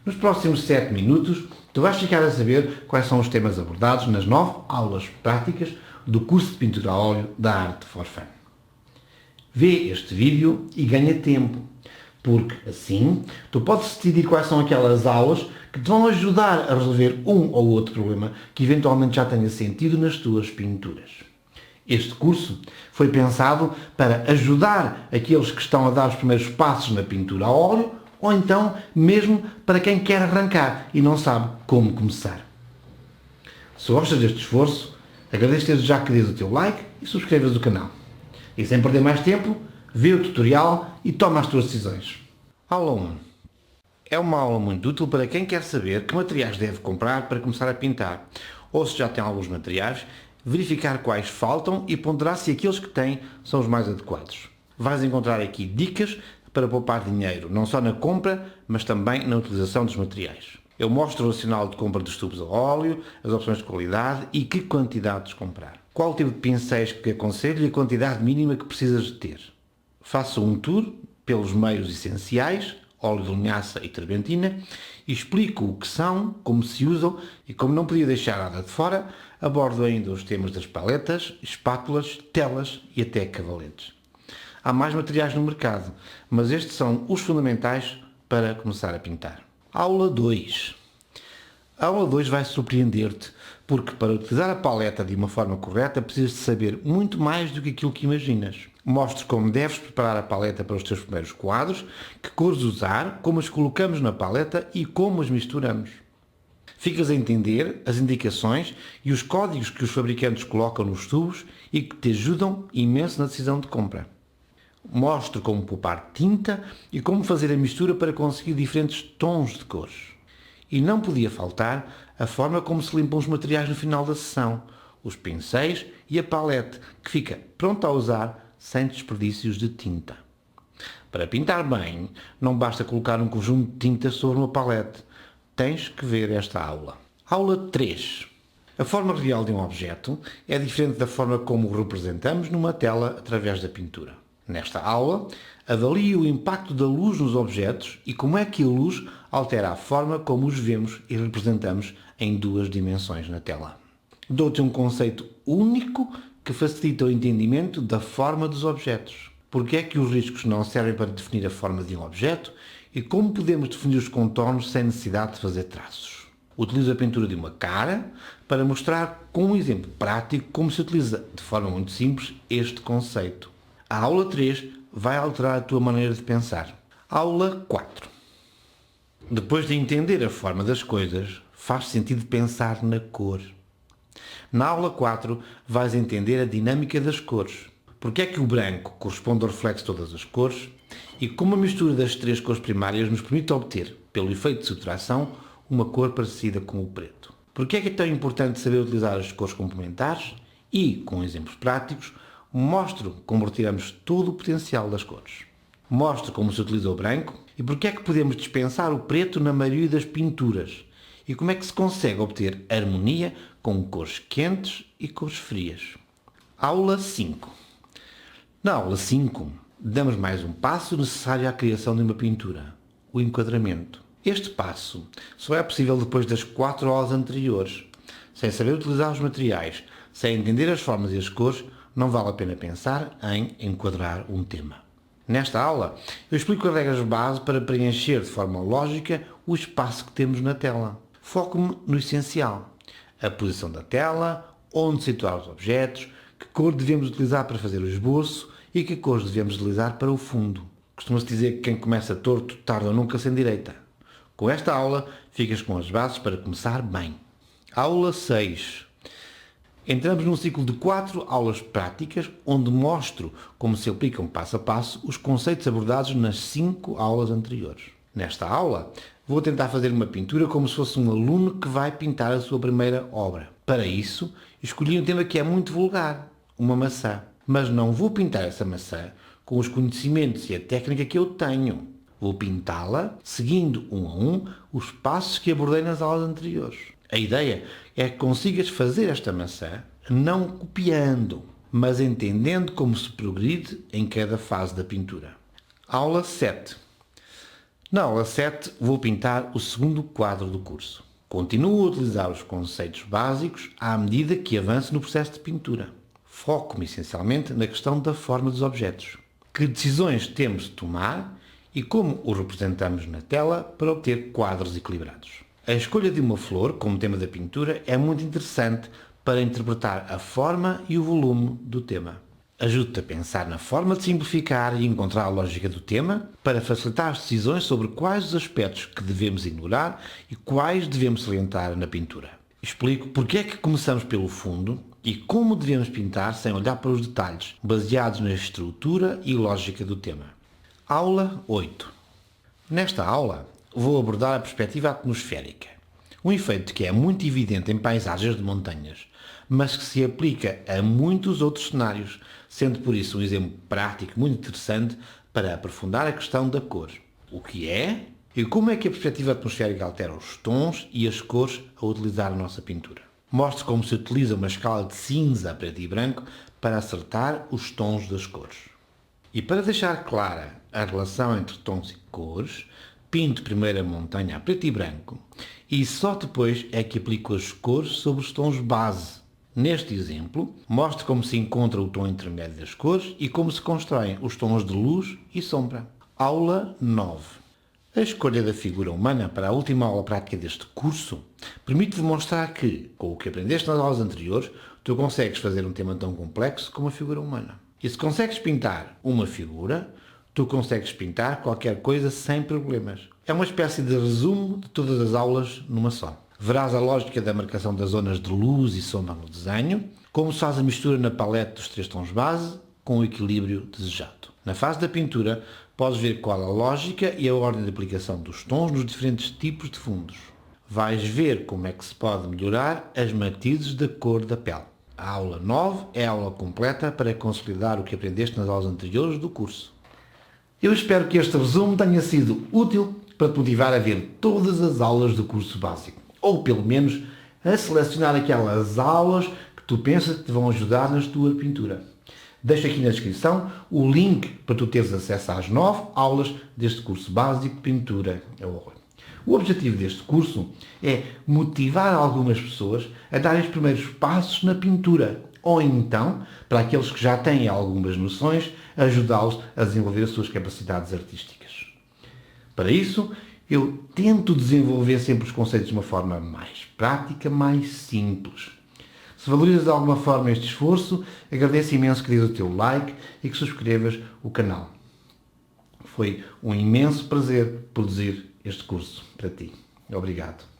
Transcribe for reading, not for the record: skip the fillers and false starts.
Nos próximos 7 minutos, tu vais ficar a saber quais são os temas abordados nas 9 aulas práticas do curso de pintura a óleo da Art for Fun. Vê este vídeo e ganha tempo, porque assim tu podes decidir quais são aquelas aulas que te vão ajudar a resolver um ou outro problema que eventualmente já tenha sentido nas tuas pinturas. Este curso foi pensado para ajudar aqueles que estão a dar os primeiros passos na pintura a óleo ou então mesmo para quem quer arrancar e não sabe como começar. Se gostas deste esforço, agradeço desde já que dês o teu like e subscrevas o canal. E sem perder mais tempo, vê o tutorial e toma as tuas decisões. Aula 1. É uma aula muito útil para quem quer saber que materiais deve comprar para começar a pintar, ou se já tem alguns materiais, verificar quais faltam e ponderar se aqueles que tem são os mais adequados. Vais encontrar aqui dicas para poupar dinheiro, não só na compra, mas também na utilização dos materiais. Eu mostro o racional de compra dos tubos a óleo, as opções de qualidade e que quantidades comprar. Qual o tipo de pincéis que aconselho e a quantidade mínima que precisas de ter. Faço um tour pelos meios essenciais, óleo de linhaça e turbentina, e explico o que são, como se usam e, como não podia deixar nada de fora, abordo ainda os temas das paletas, espátulas, telas e até cavaletes. Há mais materiais no mercado, mas estes são os fundamentais para começar a pintar. Aula 2. A aula 2 vai surpreender-te, porque para utilizar a paleta de uma forma correta precisas de saber muito mais do que aquilo que imaginas. Mostro como deves preparar a paleta para os teus primeiros quadros, que cores usar, como as colocamos na paleta e como as misturamos. Ficas a entender as indicações e os códigos que os fabricantes colocam nos tubos e que te ajudam imenso na decisão de compra. Mostro como poupar tinta e como fazer a mistura para conseguir diferentes tons de cores. E não podia faltar a forma como se limpam os materiais no final da sessão, os pincéis e a palete, que fica pronta a usar sem desperdícios de tinta. Para pintar bem, não basta colocar um conjunto de tinta sobre uma palete. Tens que ver esta aula. Aula 3. A forma real de um objeto é diferente da forma como o representamos numa tela através da pintura. Nesta aula, avalie o impacto da luz nos objetos e como é que a luz altera a forma como os vemos e representamos em 2 dimensões na tela. Dou-te um conceito único que facilita o entendimento da forma dos objetos. Porque é que os riscos não servem para definir a forma de um objeto e como podemos definir os contornos sem necessidade de fazer traços. Utilizo a pintura de uma cara para mostrar com um exemplo prático como se utiliza de forma muito simples este conceito. A aula 3 vai alterar a tua maneira de pensar. Aula 4. Depois de entender a forma das coisas, faz sentido pensar na cor. Na aula 4 vais entender a dinâmica das cores. Porque é que o branco corresponde ao reflexo de todas as cores e como a mistura das 3 cores primárias nos permite obter, pelo efeito de subtração, uma cor parecida com o preto. Porque é que é tão importante saber utilizar as cores complementares e, com exemplos práticos, mostro como retiramos todo o potencial das cores. Mostro como se utiliza o branco e porque é que podemos dispensar o preto na maioria das pinturas e como é que se consegue obter harmonia com cores quentes e cores frias. Aula 5. Na aula 5, damos mais um passo necessário à criação de uma pintura, o enquadramento. Este passo só é possível depois das 4 aulas anteriores. Sem saber utilizar os materiais, sem entender as formas e as cores, não vale a pena pensar em enquadrar um tema. Nesta aula, eu explico as regras base para preencher de forma lógica o espaço que temos na tela. Foco-me no essencial. A posição da tela, onde situar os objetos, que cor devemos utilizar para fazer o esboço e que cores devemos utilizar para o fundo. Costuma-se dizer que quem começa torto tarda ou nunca sem direita. Com esta aula, ficas com as bases para começar bem. Aula 6. Entramos num ciclo de 4 aulas práticas, onde mostro como se aplicam passo a passo os conceitos abordados nas 5 aulas anteriores. Nesta aula, vou tentar fazer uma pintura como se fosse um aluno que vai pintar a sua primeira obra. Para isso, escolhi um tema que é muito vulgar, uma maçã. Mas não vou pintar essa maçã com os conhecimentos e a técnica que eu tenho. Vou pintá-la seguindo um a um os passos que abordei nas aulas anteriores. A ideia é que consigas fazer esta maçã não copiando, mas entendendo como se progride em cada fase da pintura. Aula 7. Na aula 7 vou pintar o segundo quadro do curso. Continuo a utilizar os conceitos básicos à medida que avanço no processo de pintura. Foco-me essencialmente na questão da forma dos objetos. Que decisões temos de tomar e como o representamos na tela para obter quadros equilibrados. A escolha de uma flor como tema da pintura é muito interessante para interpretar a forma e o volume do tema. Ajuda-te a pensar na forma de simplificar e encontrar a lógica do tema para facilitar as decisões sobre quais os aspectos que devemos ignorar e quais devemos salientar na pintura. Explico porque é que começamos pelo fundo e como devemos pintar sem olhar para os detalhes, baseados na estrutura e lógica do tema. Aula 8. Nesta aula, vou abordar a perspectiva atmosférica, um efeito que é muito evidente em paisagens de montanhas, mas que se aplica a muitos outros cenários, sendo por isso um exemplo prático muito interessante para aprofundar a questão da cor. O que é e como é que a perspectiva atmosférica altera os tons e as cores a utilizar na nossa pintura. Mostro como se utiliza uma escala de cinza a preto e branco para acertar os tons das cores. E para deixar clara a relação entre tons e cores, pinto primeiro a montanha a preto e branco e só depois é que aplico as cores sobre os tons base. Neste exemplo, mostro como se encontra o tom intermédio das cores e como se constroem os tons de luz e sombra. Aula 9. A escolha da figura humana para a última aula prática deste curso permite demonstrar que, com o que aprendeste nas aulas anteriores, tu consegues fazer um tema tão complexo como a figura humana. E se consegues pintar uma figura, tu consegues pintar qualquer coisa sem problemas. É uma espécie de resumo de todas as aulas numa só. Verás a lógica da marcação das zonas de luz e sombra no desenho, como se faz a mistura na palete dos três tons base com o equilíbrio desejado. Na fase da pintura, podes ver qual a lógica e a ordem de aplicação dos tons nos diferentes tipos de fundos. Vais ver como é que se pode melhorar as matizes da cor da pele. A aula 9 é a aula completa para consolidar o que aprendeste nas aulas anteriores do curso. Eu espero que este resumo tenha sido útil para te motivar a ver todas as aulas do curso básico, ou pelo menos a selecionar aquelas aulas que tu pensas que te vão ajudar na tua pintura. Deixo aqui na descrição o link para tu teres acesso às 9 aulas deste curso básico de pintura a óleo. O objetivo deste curso é motivar algumas pessoas a darem os primeiros passos na pintura, ou então, para aqueles que já têm algumas noções, ajudá-los a desenvolver as suas capacidades artísticas. Para isso, eu tento desenvolver sempre os conceitos de uma forma mais prática, mais simples. Se valorizas de alguma forma este esforço, agradeço imenso que dês o teu like e que subscrevas o canal. Foi um imenso prazer produzir este curso para ti. Obrigado.